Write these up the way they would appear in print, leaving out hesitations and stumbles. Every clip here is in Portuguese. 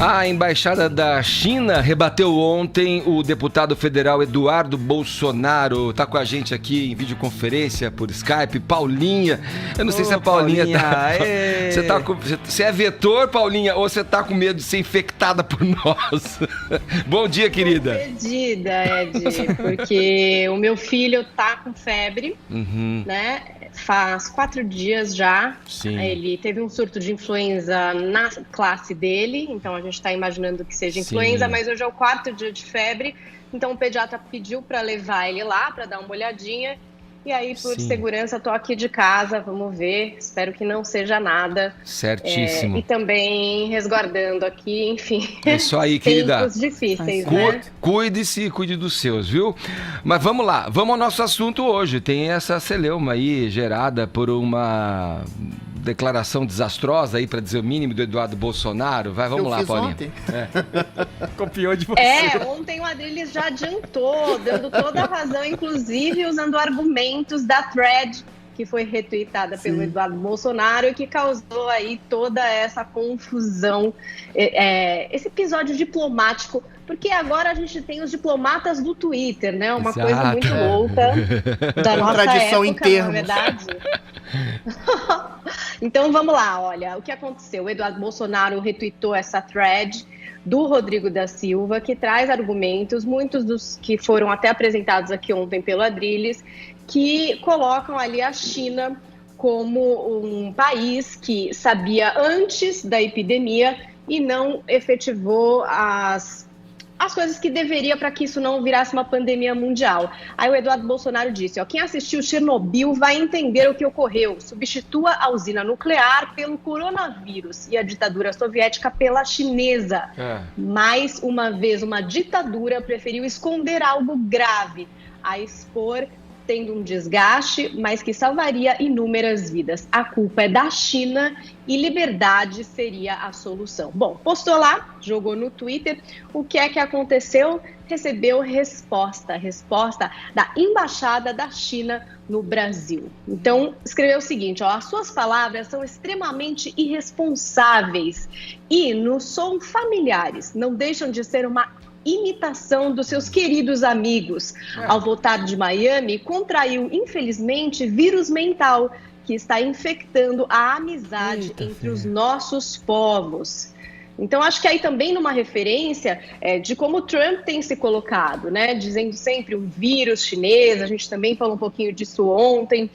A Embaixada da China rebateu ontem o deputado federal Eduardo Bolsonaro. Tá com a gente aqui em videoconferência por Skype, Paulinha. Eu não sei se a Paulinha tá... Você é vetor, Paulinha, ou você tá com medo de ser infectada por nós? Bom dia, querida. Tô perdida, Ed, porque o meu filho tá com febre, né? Faz 4 dias já. Sim. Ele teve um surto de influenza na classe dele, então a gente está imaginando que seja influenza, mas hoje é o 4º dia de febre, então o pediatra pediu para levar ele lá para dar uma olhadinha. E aí, por segurança, tô aqui de casa, vamos ver, espero que não seja nada. Certíssimo. E também resguardando aqui, enfim. É isso aí, querida. Tempos difíceis, né? Cuide-se e cuide dos seus, viu? Mas vamos lá, vamos ao nosso assunto hoje. Tem essa celeuma aí gerada por uma declaração desastrosa aí, para dizer o mínimo, do Eduardo Bolsonaro. Vamos lá, Paulinha. Ontem. Copiou de você. Ontem o Adriles já adiantou, dando toda a razão, inclusive usando argumentos da thread que foi retweetada pelo Eduardo Bolsonaro e que causou aí toda essa confusão, esse episódio diplomático, porque agora a gente tem os diplomatas do Twitter, né? Uma coisa muito louca da nossa tradição época, em não é verdade? Então vamos lá, olha, o que aconteceu? O Eduardo Bolsonaro retweetou essa thread do Rodrigo da Silva, que traz argumentos, muitos dos que foram até apresentados aqui ontem pelo Adriles, que colocam ali a China como um país que sabia antes da epidemia e não efetivou as coisas que deveria para que isso não virasse uma pandemia mundial. Aí o Eduardo Bolsonaro disse, quem assistiu Chernobyl vai entender o que ocorreu. Substitua a usina nuclear pelo coronavírus e a ditadura soviética pela chinesa. Mais uma vez, uma ditadura preferiu esconder algo grave, a expor tendo um desgaste, mas que salvaria inúmeras vidas. A culpa é da China e liberdade seria a solução. Bom, postou lá, jogou no Twitter. O que é que aconteceu? Recebeu resposta da Embaixada da China no Brasil. Então, escreveu o seguinte, as suas palavras são extremamente irresponsáveis e nos são familiares, não deixam de ser uma imitação dos seus queridos amigos. Ao voltar de Miami, contraiu, infelizmente, vírus mental que está infectando a amizade entre os nossos povos. Então, acho que aí também numa referência de como o Trump tem se colocado, né? Dizendo sempre um vírus chinês, a gente também falou um pouquinho disso ontem.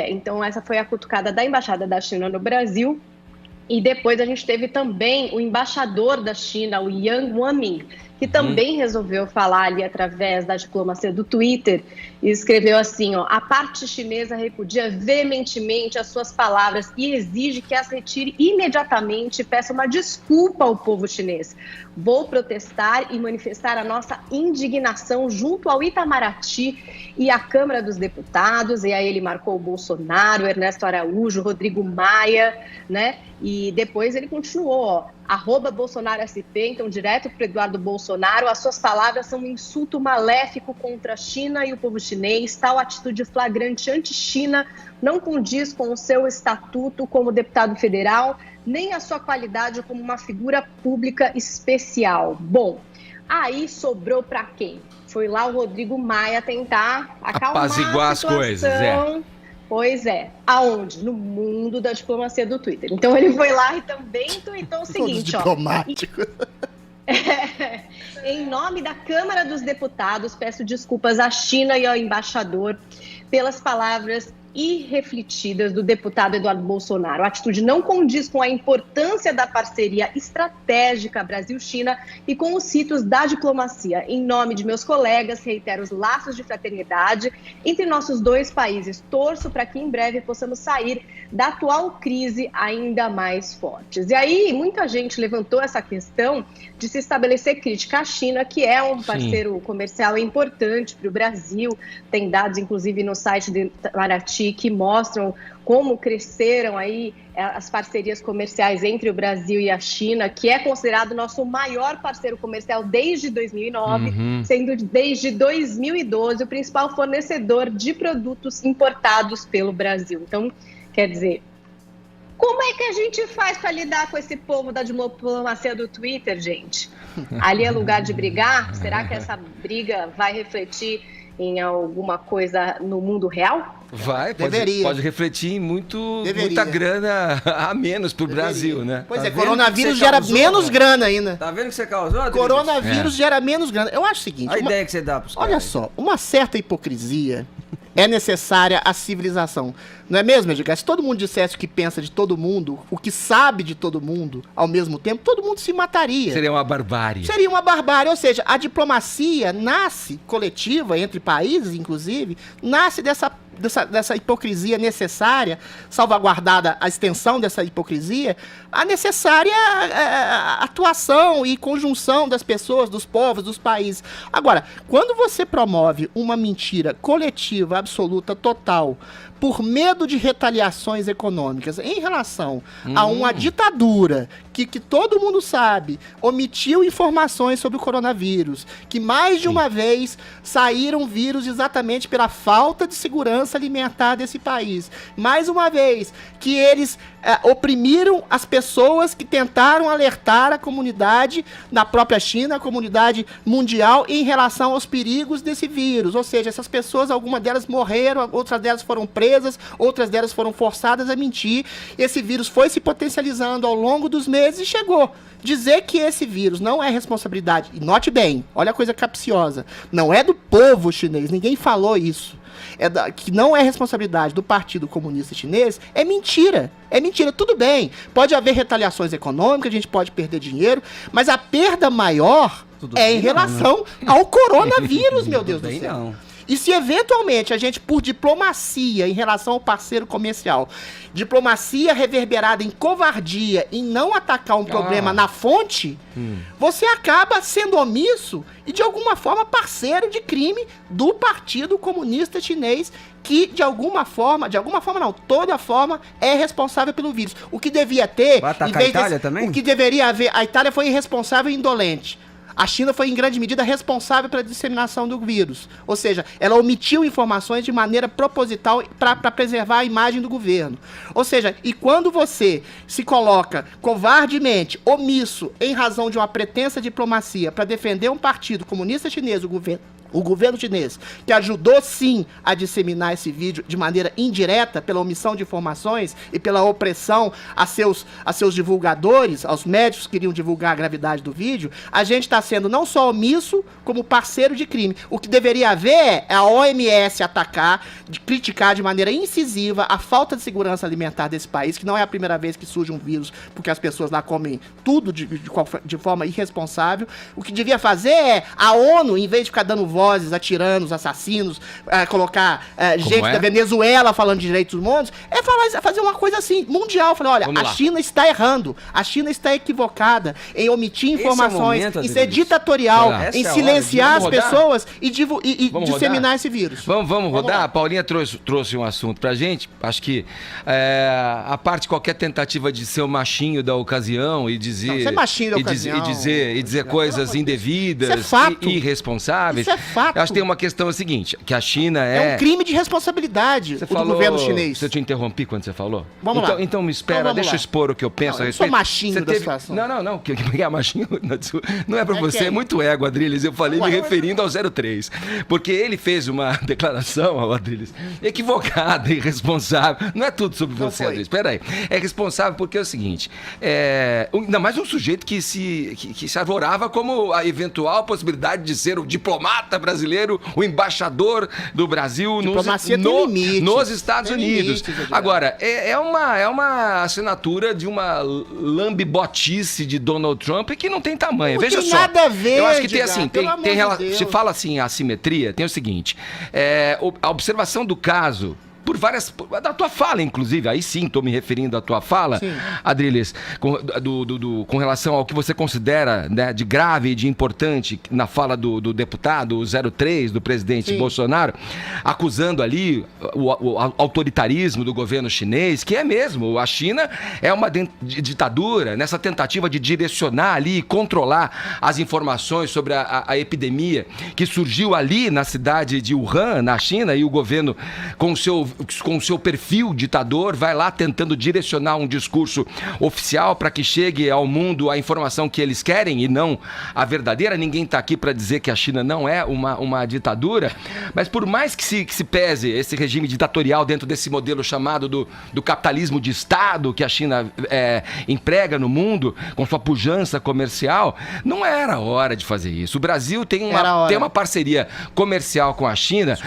Então, essa foi a cutucada da Embaixada da China no Brasil. E depois a gente teve também o embaixador da China, o Yang Waming, que também resolveu falar ali através da diplomacia do Twitter e escreveu assim, a parte chinesa repudia veementemente as suas palavras e exige que as retire imediatamente e peça uma desculpa ao povo chinês. Vou protestar e manifestar a nossa indignação junto ao Itamaraty e à Câmara dos Deputados, e aí ele marcou o Bolsonaro, Ernesto Araújo, Rodrigo Maia, né? E depois ele continuou, @BolsonaroSP, então direto para o Eduardo Bolsonaro, as suas palavras são um insulto maléfico contra a China e o povo chinês, tal atitude flagrante anti-China não condiz com o seu estatuto como deputado federal, nem a sua qualidade como uma figura pública especial. Bom, aí sobrou para quem? Foi lá o Rodrigo Maia tentar acalmar apaziguar a situação. As coisas, Pois é. Aonde? No mundo da diplomacia do Twitter. Então ele foi lá e também tweetou o seguinte, diplomático. Em nome da Câmara dos Deputados, peço desculpas à China e ao embaixador pelas palavras irrefletidas do deputado Eduardo Bolsonaro. A atitude não condiz com a importância da parceria estratégica Brasil-China e com os ritos da diplomacia. Em nome de meus colegas, reitero os laços de fraternidade entre nossos dois países. Torço para que em breve possamos sair da atual crise ainda mais fortes. E aí, muita gente levantou essa questão de se estabelecer crítica à China, que é um parceiro comercial importante para o Brasil. Tem dados, inclusive, no site do Itamaraty, que mostram como cresceram aí as parcerias comerciais entre o Brasil e a China, que é considerado nosso maior parceiro comercial desde 2009, sendo desde 2012 o principal fornecedor de produtos importados pelo Brasil. Então, quer dizer, Como é que a gente faz para lidar com esse povo da diplomacia do Twitter, gente? Ali é lugar de brigar? Será que essa briga vai refletir em alguma coisa no mundo real? Vai, pode refletir em muita grana a menos pro Brasil, né? Pois coronavírus gera menos grana ainda. Tá vendo que você causou, Adriles? Coronavírus gera menos grana. Eu acho o seguinte... A ideia que você dá pros caras. Olha só, uma certa hipocrisia é necessária à civilização. Não é mesmo, Edgar? Se todo mundo dissesse o que pensa de todo mundo, o que sabe de todo mundo, ao mesmo tempo, todo mundo se mataria. Seria uma barbárie. Seria uma barbárie. Ou seja, a diplomacia nasce, coletiva, entre países, inclusive, nasce dessa hipocrisia necessária, salvaguardada a extensão dessa hipocrisia, a necessária atuação e conjunção das pessoas, dos povos, dos países. Agora, quando você promove uma mentira coletiva, absoluta, total, por medo de retaliações econômicas em relação a uma ditadura que todo mundo sabe, omitiu informações sobre o coronavírus, que mais de uma vez saíram vírus exatamente pela falta de segurança alimentar desse país. Mais uma vez, que eles oprimiram as pessoas que tentaram alertar a comunidade na própria China, a comunidade mundial, em relação aos perigos desse vírus. Ou seja, essas pessoas, algumas delas morreram, outras delas foram presas, outras delas foram forçadas a mentir. Esse vírus foi se potencializando ao longo dos meses e chegou. Dizer que esse vírus não é responsabilidade, e note bem, olha a coisa capciosa, não é do povo chinês, ninguém falou isso, que não é responsabilidade do Partido Comunista Chinês, é mentira. É mentira, tudo bem, pode haver retaliações econômicas, a gente pode perder dinheiro, mas a perda maior em relação ao coronavírus, meu Deus do céu. Não. E se eventualmente a gente, por diplomacia em relação ao parceiro comercial, diplomacia reverberada em covardia, em não atacar um problema na fonte, você acaba sendo omisso e de alguma forma parceiro de crime do Partido Comunista Chinês, que de alguma forma não, toda forma é responsável pelo vírus. O que devia ter... Vai atacar a Itália também? O que deveria haver... A Itália foi irresponsável e indolente. A China foi, em grande medida, responsável pela disseminação do vírus. Ou seja, ela omitiu informações de maneira proposital para preservar a imagem do governo. Ou seja, e quando você se coloca covardemente, omisso, em razão de uma pretensa diplomacia para defender um partido comunista chinês, o governo chinês, que ajudou sim a disseminar esse vídeo de maneira indireta, pela omissão de informações e pela opressão a seus divulgadores, aos médicos que queriam divulgar a gravidade do vídeo, a gente está sendo não só omisso, como parceiro de crime. O que deveria haver é a OMS atacar, criticar de maneira incisiva a falta de segurança alimentar desse país, que não é a primeira vez que surge um vírus, porque as pessoas lá comem tudo de forma irresponsável. O que devia fazer é a ONU, em vez de ficar dando voz a tiranos, assassinos, colocar gente da Venezuela falando de direitos humanos, fazer uma coisa assim, mundial. Falar, olha, a China está errando, a China está equivocada em omitir informações, em ser ditatorial, em silenciar as pessoas e disseminar esse vírus. Vamos rodar? A Paulinha trouxe um assunto pra gente, acho que a parte qualquer tentativa de ser o machinho da ocasião e dizer... Não, ser machinho da ocasião. E dizer coisas indevidas, isso é fato. E irresponsáveis. Isso é fato. Eu acho que tem uma questão seguinte, que a China é... um crime de responsabilidade do governo chinês. Você te interrompi quando você falou? Vamos lá. Então me espera, deixa eu expor o que eu penso a respeito. Eu sou machinho da situação. Não, que é machinho, não é pra você, é muito ego, Adriles, eu falei me referindo ao 03, porque ele fez uma declaração, Adriles, equivocada, irresponsável, não é tudo sobre você, Adriles, espera aí, é responsável porque é o seguinte, ainda mais um sujeito que se arvorava como a eventual possibilidade de ser o diplomata brasileiro, o embaixador do Brasil nos Estados Unidos. Agora, é uma assinatura de uma lambibotice de Donald Trump que não tem tamanho. Veja só. Não tem nada a ver, eu acho que tem assim, se fala assim, a assimetria, tem o seguinte, a observação do caso por várias... Da tua fala, inclusive, aí sim, estou me referindo à tua fala, Adriles, com relação ao que você considera, né, de grave e de importante na fala do deputado 03, do presidente Bolsonaro, acusando ali o autoritarismo do governo chinês, que é mesmo, a China é uma ditadura, nessa tentativa de direcionar ali e controlar as informações sobre a epidemia que surgiu ali na cidade de Wuhan, na China, e o governo com o seu com o seu perfil ditador, vai lá tentando direcionar um discurso oficial para que chegue ao mundo a informação que eles querem e não a verdadeira. Ninguém está aqui para dizer que a China não é uma ditadura, mas por mais que se pese esse regime ditatorial dentro desse modelo chamado do capitalismo de Estado que a China emprega no mundo, com sua pujança comercial, não era hora de fazer isso. O Brasil tem uma parceria comercial com a China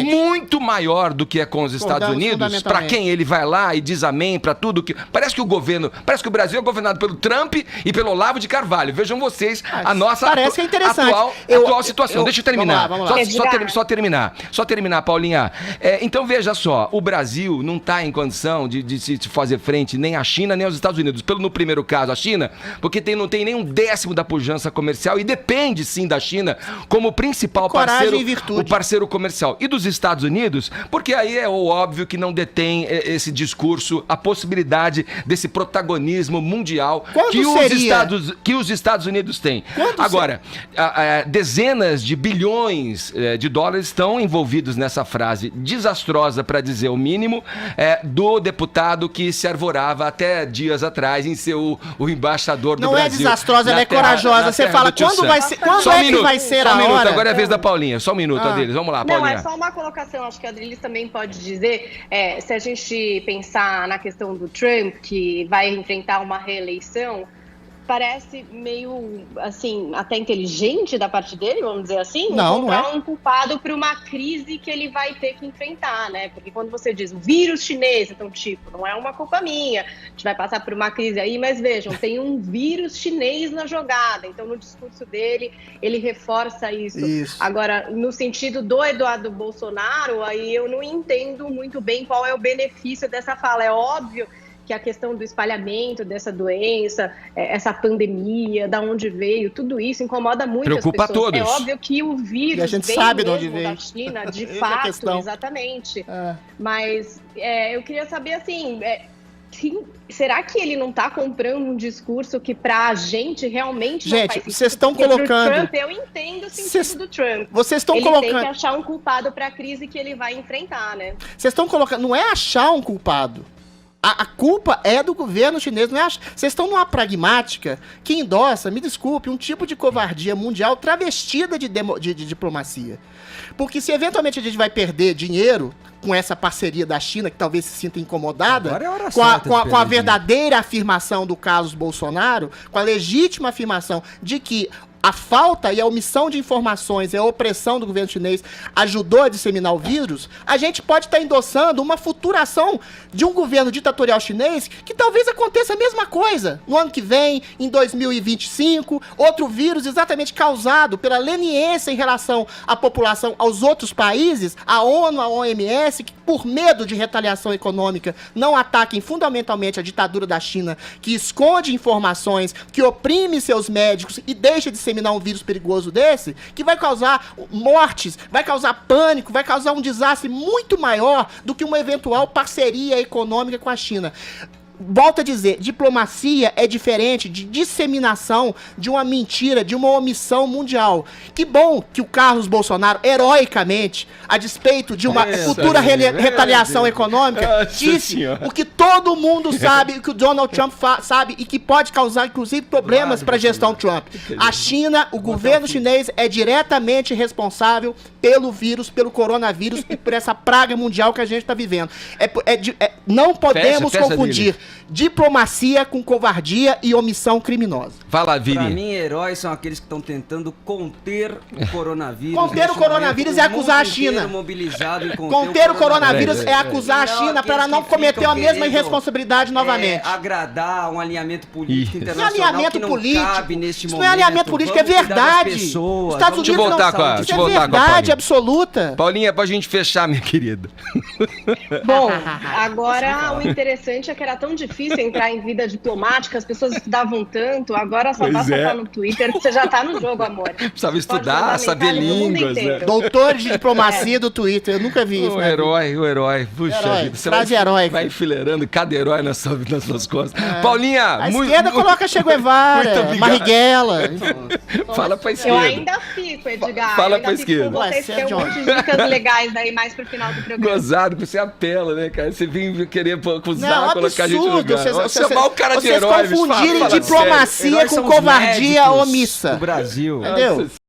muito maior do que é com os Estados Unidos, para quem ele vai lá e diz amém para tudo que... Parece que o Brasil é governado pelo Trump e pelo Olavo de Carvalho. Vejam vocês a nossa atual situação. Deixa eu terminar. Vamos lá. Só terminar, Paulinha. Então veja só, o Brasil não está em condição de se fazer frente nem à China nem aos Estados Unidos. No primeiro caso, a China, porque não tem nem um décimo da pujança comercial e depende sim da China como principal parceiro comercial. E dos Estados Unidos, porque aí é óbvio que não detém esse discurso, a possibilidade desse protagonismo mundial que os Estados Unidos têm. Agora, dezenas de bilhões de dólares estão envolvidos nessa frase desastrosa, para dizer o mínimo, do deputado que se arvorava até dias atrás em ser o embaixador do Brasil. Não é desastrosa, ela é corajosa. Você fala, quando vai ser a hora? Agora é a vez da Paulinha. Só um minuto, Adriles. Vamos lá, Paulinha. Não, é só uma colocação. Acho que a Adriles também pode dizer, se a gente pensar na questão do Trump, que vai enfrentar uma reeleição, parece meio, assim, até inteligente da parte dele, vamos dizer assim, encontrar um culpado para uma crise que ele vai ter que enfrentar, né? Porque quando você diz o vírus chinês, então, não é uma culpa minha, a gente vai passar por uma crise aí, mas vejam, tem um vírus chinês na jogada, então no discurso dele, ele reforça isso. Agora, no sentido do Eduardo Bolsonaro, aí eu não entendo muito bem qual é o benefício dessa fala. É óbvio que a questão do espalhamento dessa doença, essa pandemia, da onde veio, tudo isso incomoda muitas pessoas. Preocupa todos. É óbvio que o vírus sabe mesmo da China, de fato, exatamente. Mas eu queria saber, assim, será que ele não está comprando um discurso que pra gente realmente não faz sentido? Vocês estão colocando... Trump, eu entendo o sentido do Trump. Vocês estão ele colocando... tem que achar um culpado para a crise que ele vai enfrentar, né? Vocês estão colocando... Não é achar um culpado. A culpa é do governo chinês, não é? Vocês estão numa pragmática que endossa, me desculpe, um tipo de covardia mundial travestida de diplomacia. Porque se eventualmente a gente vai perder dinheiro com essa parceria da China, que talvez se sinta incomodada, com a verdadeira afirmação do Carlos Bolsonaro, com a legítima afirmação de que a falta e a omissão de informações e a opressão do governo chinês ajudou a disseminar o vírus, a gente pode estar endossando uma futura ação de um governo ditatorial chinês que talvez aconteça a mesma coisa no ano que vem, em 2025, outro vírus exatamente causado pela leniência em relação à população, aos outros países, a ONU, a OMS, que por medo de retaliação econômica não ataquem fundamentalmente a ditadura da China, que esconde informações, que oprime seus médicos e deixa de disseminar um vírus perigoso desse, que vai causar mortes, vai causar pânico, vai causar um desastre muito maior do que uma eventual parceria econômica com a China. Volto a dizer, diplomacia é diferente de disseminação de uma mentira, de uma omissão mundial. Que bom que o Carlos Bolsonaro, heroicamente, a despeito de uma futura retaliação econômica, disse o que todo mundo sabe, o que o Donald Trump sabe e que pode causar, inclusive, problemas para a gestão Trump. A China, o governo chinês é diretamente responsável pelo vírus, pelo coronavírus e por essa praga mundial que a gente está vivendo. Não podemos confundir diplomacia com covardia e omissão criminosa. Fala, Vini. Pra mim, heróis são aqueles que estão tentando conter o coronavírus. Conter o coronavírus é acusar a China. Conter o coronavírus é acusar a China para ela não cometer a mesma irresponsabilidade novamente. Agradar um alinhamento político internacional não é alinhamento que não político. cabe neste Isso momento. não é alinhamento político, é verdade. Estados Unidos não sabe. Isso é verdade absoluta. Paulinha, pra gente fechar, minha querida. Bom, agora o interessante é que era tão tão difícil entrar em vida diplomática, as pessoas estudavam tanto, agora só basta estar no Twitter que você já tá no jogo, amor. Precisava estudar, saber línguas, né? Doutor de diplomacia do Twitter, eu nunca vi isso. O herói. Puxa Herói, vida. Você frase heróica. vai enfileirando cada herói nas suas costas. Paulinha, A esquerda coloca Che Guevara, Marighella. Fala pra Eu esquerda. ainda fico, Edgar. Fala eu ainda pra fico esquerda. com vocês, Ué, tem um monte de dicas legais aí mais pro final do programa. Gozado que você apela, né, cara? Você vem querer acusar, Não, colocar a gente no absurdo. lugar. Chamar o cara de herói. Vocês confundirem fala diplomacia Heróis com são os covardia médicos omissa. do Brasil. Entendeu? Nossa